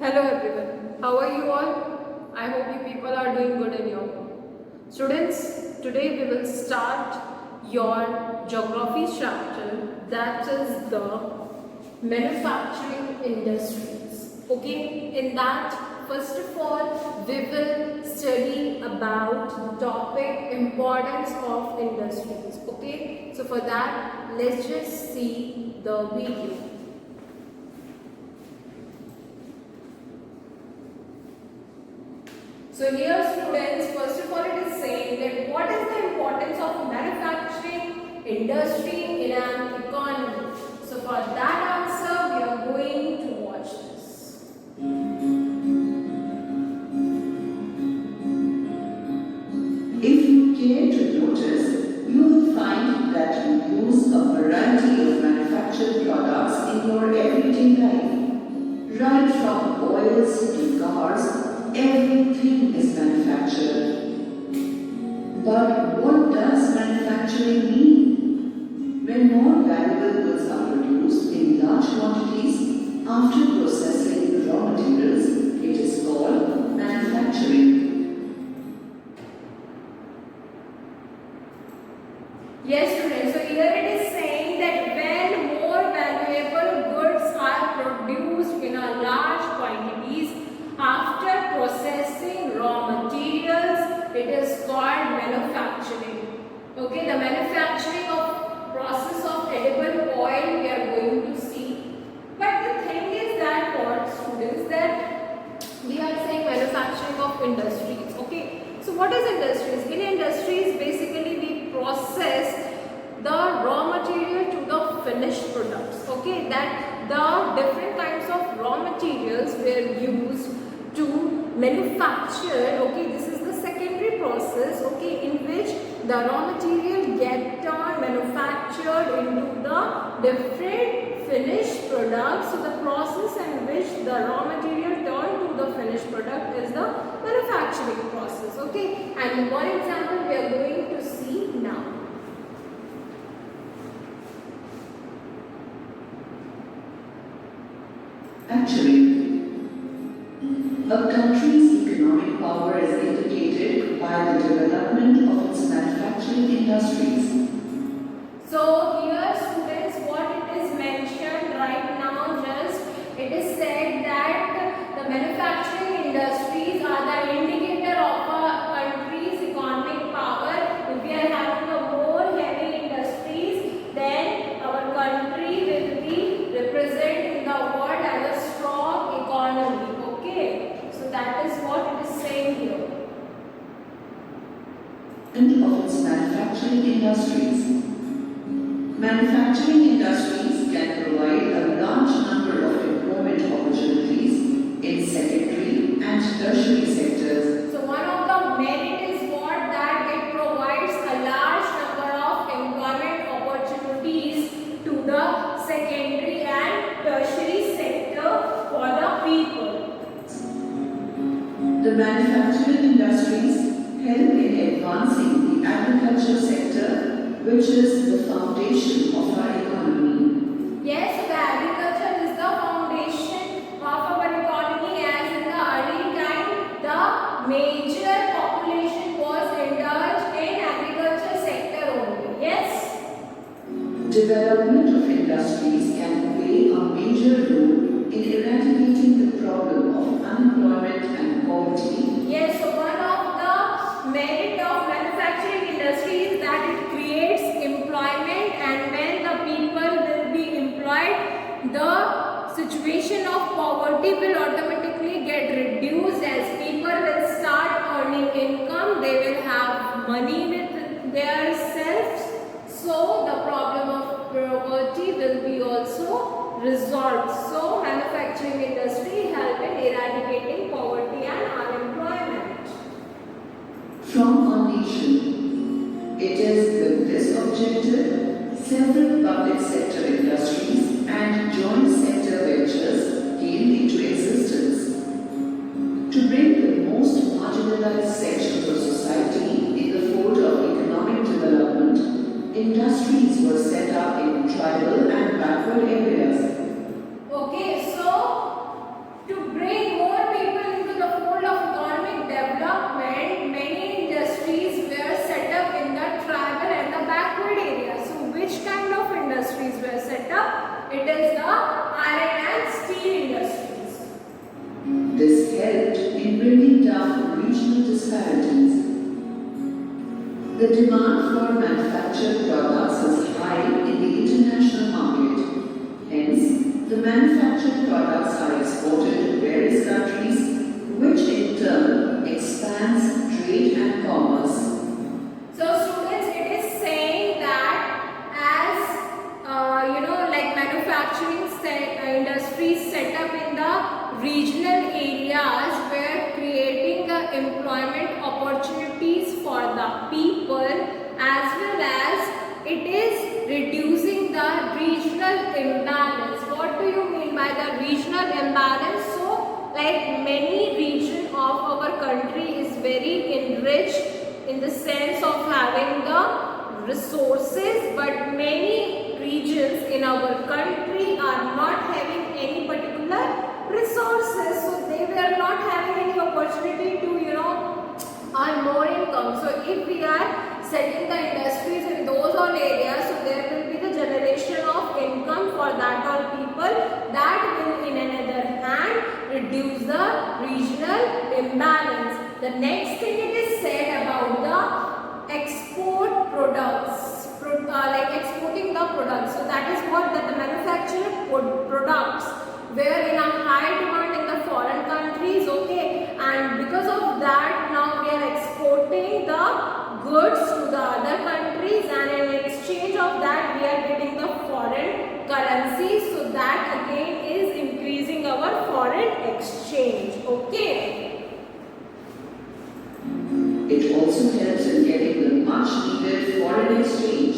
Hello everyone, how are you all? I hope you people are doing good in your home. Students, today we will start your geography chapter, that is the manufacturing industries. Okay, in that first of all we will study about the topic importance of industries. Okay, so for that let's just see the video. So here students, first of all it is saying that what is the importance of manufacturing industry in an economy. So for that answer we are going to watch this. If you care to notice, you will find that you use a variety of manufactured products in your everyday life. Right from oils to cars, everything is manufactured. But what does manufacturing mean? When more valuable goods are produced in large quantities after processing raw materials, it is called manufacturing. Yes students, so here it is saying that when more valuable goods are produced in a large quantities after processing raw materials, it is called manufacturing. Okay, the manufacturing of process of edible oil we are going to see. But the thing is that what students, that we are saying manufacturing of industries. Okay, so what is industries? In industries basically we process the raw material to the finished products. Okay, that the different kinds of raw materials were used to manufacture. Okay, this is the secondary process. Okay, in which the raw material get manufactured into the different finished products. So the process in which the raw material turned to the finished product is the manufacturing process. Okay, and one example we are going to see now. Actually, a country's economic power is indicated by the development of its manufacturing industries. So here students, what it is mentioned right now, just it is said that the manufacturing industries are the indicator of a country's economic power. If we are having a more heavy industries, then our country will be represented in the world as a strong economy. Okay, so that is what it is saying here. And of its manufacturing industries. Manufacturing industries can provide a large number of employment opportunities in secondary and tertiary sectors. So one of the merit is what, that it provides a large number of employment opportunities to the secondary and tertiary sector for the people. The manufacturing industries help in advancing the agriculture sector, which is the foundation of our economy. Yes, so the agriculture is the foundation of our economy, as in the early time the major population was indulged in agriculture sector only. Yes. Development of industries can play a major role in eradicating the problem of unemployment and poverty. Yes, so one of the merit of manufacturing industry is that it creates employment, and when the people will be employed, the situation of poverty will automatically get reduced, as people will start earning income, they will have money with their selves, so the problem of poverty will be also resolved. So manufacturing industry help in eradicating poverty and unemployment. From our nation, it is with this objective several public sector industries and joint sector ventures came into existence. To bring the most marginalized sections of society in the fold of economic development, industries were set up in tribal and backward areas. Okay, so to bring bringing down regional disparities. The demand for manufactured products is high in the international market. Hence, the manufactured products are exported to various countries, which in turn expands trade and commerce. So students, it is saying that as like manufacturing industries set up in the regional areas, where creating employment opportunities for the people, as well as it is reducing the regional imbalance. What do you mean by the regional imbalance? So like many region of our country is very enriched in the sense of having the resources, but many regions in our country are not having any particular resources, so they were not having any opportunity to earn more income. So if we are setting the industries in those all areas, so there will be the generation of income for that all people, that will in another hand reduce the regional imbalance. The next thing it is said about the export products, like exporting the products. So that is what that the manufactured products were in a high demand in the foreign countries, okay, and because of that now we are exporting the goods to the other countries, and in exchange of that we are getting the foreign currency, so that again is increasing our foreign exchange, okay. It also helps in getting the much needed foreign exchange.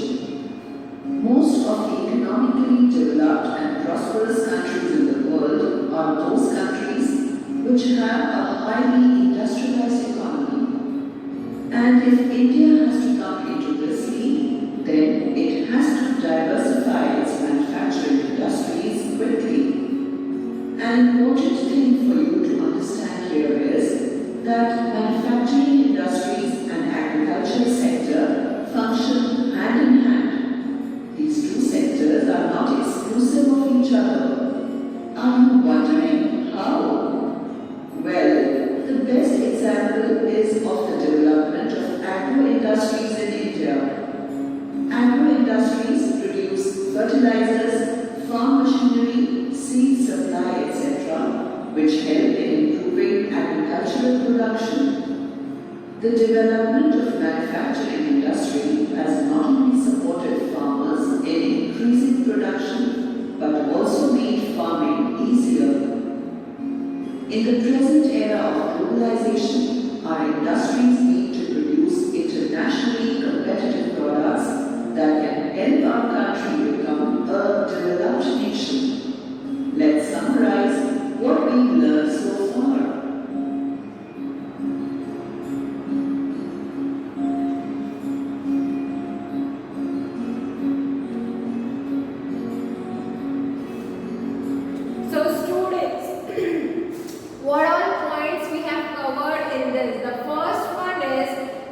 Most of the economically developed and prosperous countries in the world are those countries which have a highly industrialized economy. And if India has to come into this league, then it has to diversify its manufacturing industries quickly. An important thing for you to understand here is that manufacturing industries and agricultural sector function hand in hand. These two sectors are not exclusive of each other. Are you wondering how? Well, the best example is of the development of agro-industries in India. Agro-industries produce fertilizers, farm machinery, seed supply, etc., which help in improving agricultural production. The development of manufacturing industry has not only supported farmers in increasing production, but also made farming easier. In the present era of globalization, our industries need to produce internationally competitive products that can help our country become a developed nation. Let's summarize what we've learned so far.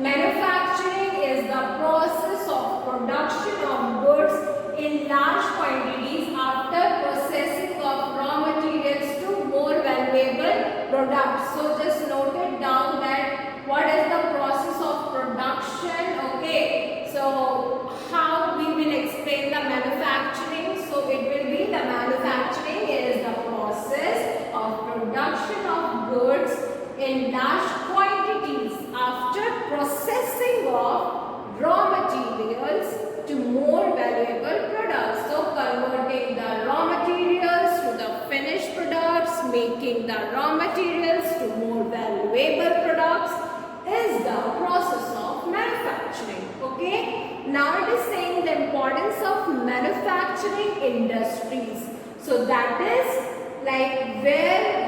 Manufacturing is the process of production of goods in large quantities after processing of raw materials to more valuable products. So just note it down that what is the process of production, okay. So how we will explain the manufacturing. So it will be the manufacturing is the process of production of goods in large quantities after processing of raw materials to more valuable products. So converting the raw materials to the finished products, making the raw materials to more valuable products is the process of manufacturing, okay. Now it is saying the importance of manufacturing industries. So that is like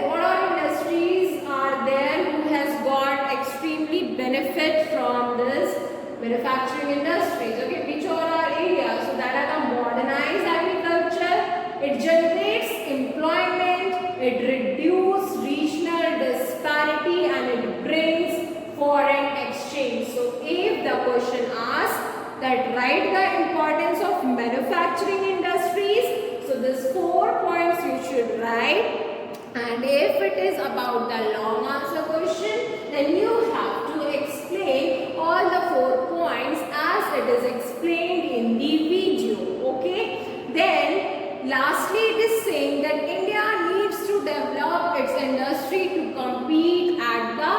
what all industries are there who has got extremely benefit from this manufacturing industries, okay, which all are areas. So that are the modernized agriculture, it generates employment, it reduces regional disparity, and it brings foreign exchange. So if the question asks that write the importance of manufacturing industries, so these 4 points you should write, and if it is about the long answer question, question, then you have to explain all the 4 points as it is explained in the video. Okay. Then lastly, it is saying that India needs to develop its industry to compete at the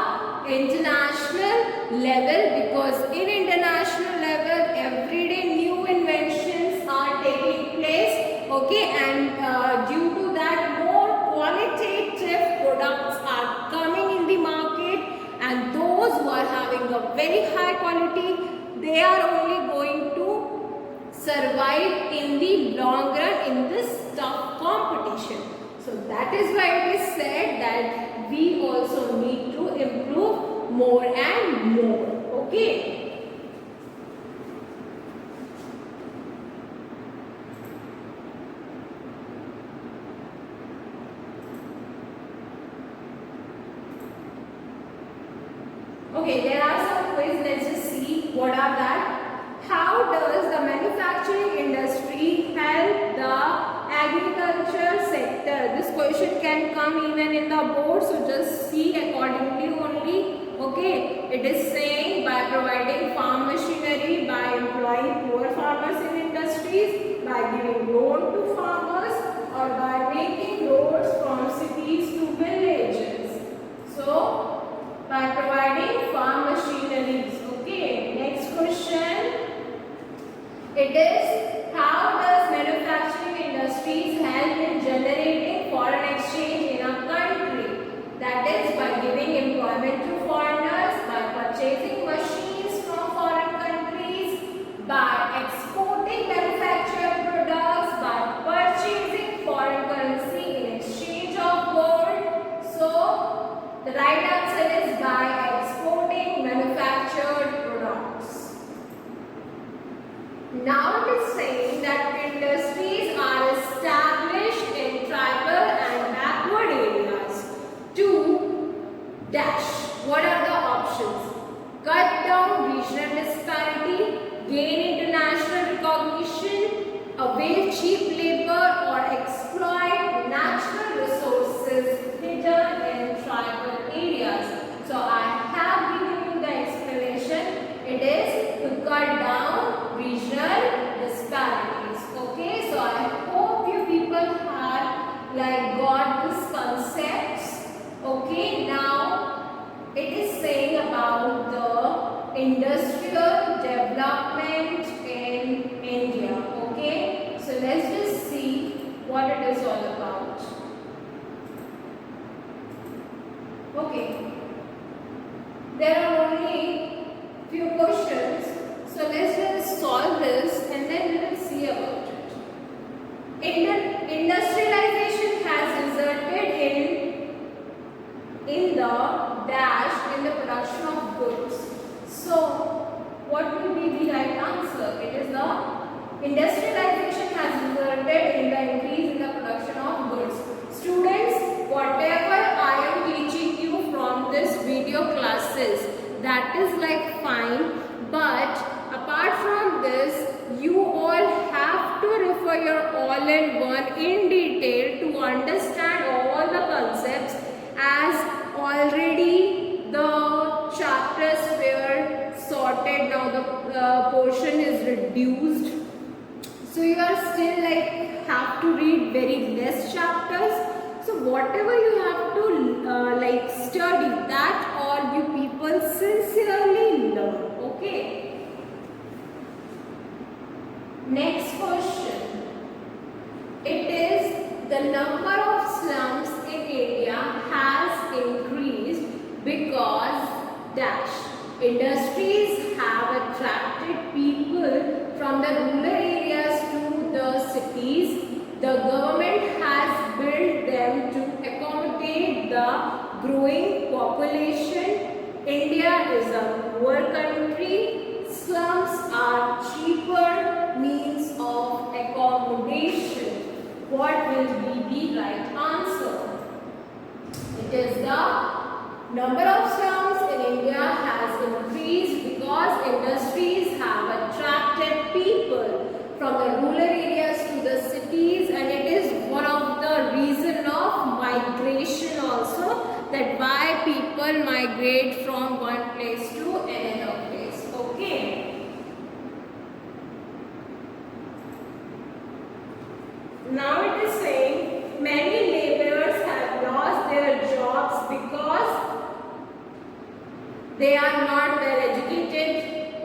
international level, because in international level everyday new inventions are taking place. Okay, and due to that more qualitative products are coming in the market, and those who are having a very high quality, they are only going to survive in the long run in this tough competition. So that is why it is said that we also need to improve more and more. Okay. Okay, there are some quiz. Let's just see what are that. How does the manufacturing industry help the agricultural sector? This question can come even in the board, so just see accordingly only. Okay, it is saying by providing farm machinery, by employing poor farmers in industries, by giving loan to farmers, or by making roads from cities to villages. So by providing farm machineries. Okay, next question. It is, how does manufacturing industries help in generating foreign exchange in a country? That is by giving employment to foreigners, by purchasing machines from foreign countries, by exporting manufactured products, by purchasing foreign currency in exchange of gold. So the right answer is by exporting manufactured products. Now it is saying that industries are established in tribal and backward areas to dash. What are the options? Cut down regional disparity, gain international recognition, avail cheap labor, or exploit natural resources hidden in tribal areas. So I have given you the explanation. It is to cut down regional disparities. Okay, so I hope you people have got this concepts. Okay, now it is saying about the industrial development in India. Okay, so let's just see what it is all about. Okay, there are only few questions, so let's just solve this and then we will see about it. Industrialization has resulted in the dash in the production of goods. So what will be the right answer? It is the industrialization has resulted in the increase in the production of goods. Students, whatever I am teaching you from this video classes, that is fine, but apart from this, you all have to refer your all-in-one in detail to understand all the concepts, as already the chapters were sorted. Now the portion is reduced, so you are still have to read very less chapters. So whatever you have to study, that all you people sincerely learn. Okay. Next question. It is, the number of slums in India has increased because dash. Industries have attracted people from the rural areas to the cities. The government has built them to accommodate the growing population. India is a poor country. Slums are cheaper means of accommodation. What will be the right answer? It is the number of slums in India has increased because industries have attracted people from the rural areas to the cities, and it is one of the reason of migration also, that why people migrate from one place to another place. Okay. Now it is saying many laborers have lost their jobs because they are not well educated.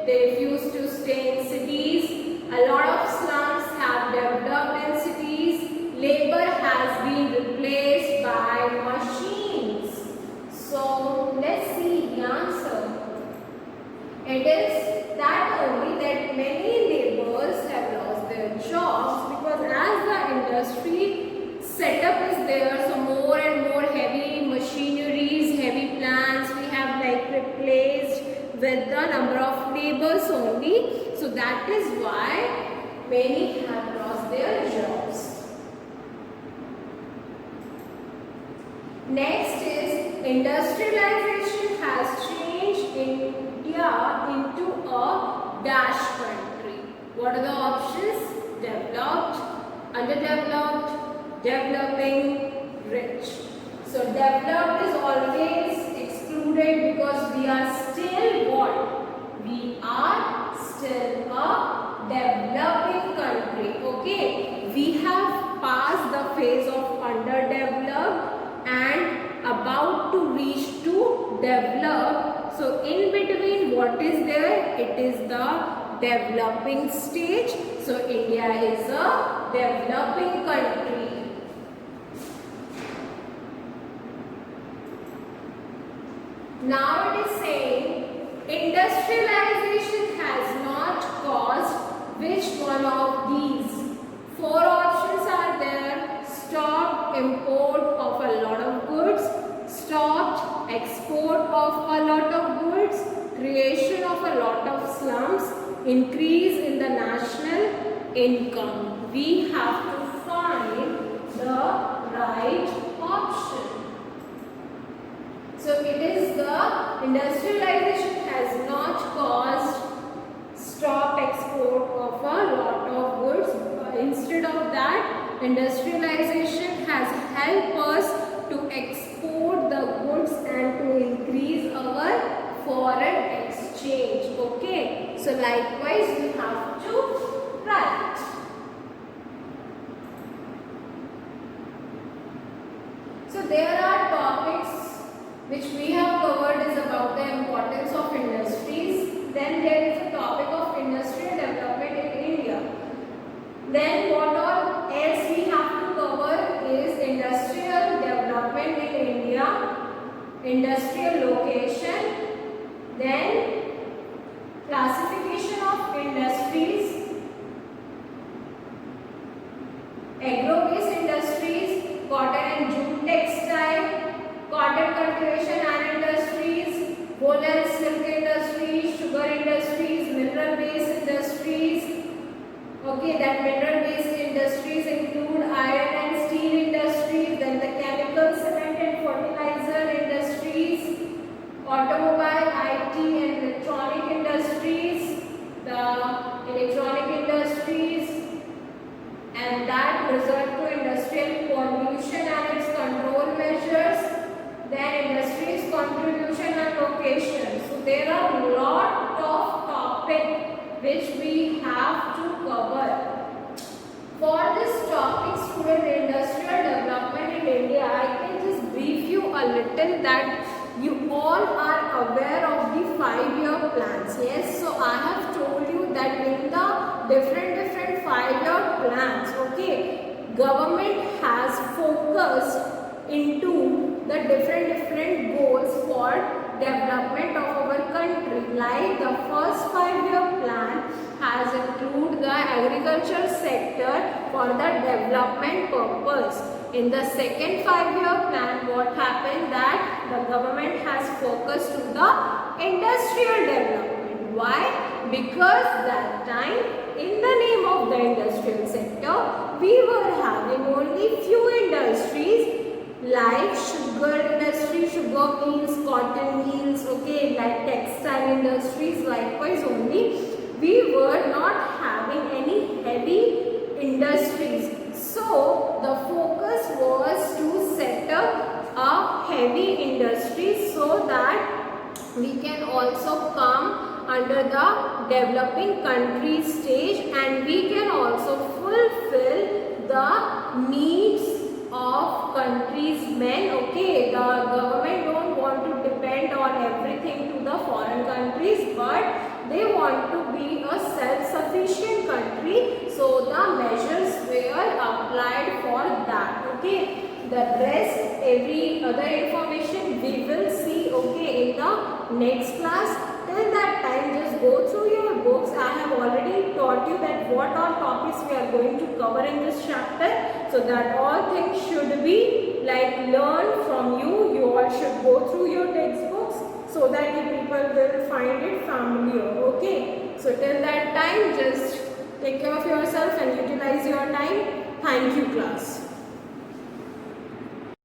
They refuse to stay in cities. A lot of slums have developed in cities. Labor has been replaced by machines. So let's see the answer. It is that only that many laborers have lost their jobs because as the industry setup is there, so more and more heavy machineries, heavy plants we have like replaced with the number of laborers only. So that is why many have lost their jobs. Next is industrialization has changed India into a dash country. What are the options? Developed, underdeveloped, developing, rich. So developed is always excluded because we are still what? We are still a developing country. Okay. We have passed the phase of underdeveloped and about to reach to develop. So in between what is there? It is the developing stage. So India is a developing country. Now it is saying industrialization has not caused which one of these? Four options are there. Stopped import of a lot of goods, stopped export of a lot of goods, creation of a lot of slums, increase in the national income. We have to find the right option. So it is the industrialization has not caused stop export of a lot of goods. Instead of that, industrialization has helped us to export the goods and to increase our foreign exchange. Okay. So likewise we have to write. So there are topics which we have covered is about the importance of industries. Then there is a topic of industrial development in India. Then what all else we have to cover is industrial development in India, industrial location, then classification of industries, agro-based industries, cotton and jute textile, cotton cultivation and industries, wool and silk industries, sugar industries, mineral-based industries. Okay, that mineral-based industries include iron and steel industries, then the chemical, cement and fertilizer industries, automobile, IT and electronic industries, the electronic industries, and that result to industrial pollution and its control measures, then industries contribution and location. So there are a lot of topics which we have to cover. For this topic, student, industrial development in India, I can just brief you a little that you all are aware of the 5-year plans. Yes, so I have told you that in the different 5-year plans, okay, government has focused into the different goals for development of our country. Like the first 5-year plan has included the agriculture sector for the development purpose. In the second 5-year plan, what happened that the government has focused to the industrial development. Why? Because that time in the name of the industrial sector, we were having only few industries like sugar industry, sugar mills, cotton mills, okay, like textile industries, likewise only. We were not having any heavy industries. So the focus was to set up a heavy industries, so that we can also come under the developing country stage, and we can also fulfill the needs of country's men. Okay, the government don't want to depend on everything to the foreign countries, but they want to be a self-sufficient country, so the measures were applied for that. Okay, the rest, every other information we will see, okay, in the next class. Till that time, just go through your books. I have already taught you that what all topics we are going to cover in this chapter, so that all things should be like learned from you. You all should go through your textbooks, so that you people will find it familiar. Okay, so till that time, just take care of yourself and utilize your time. Thank you, class.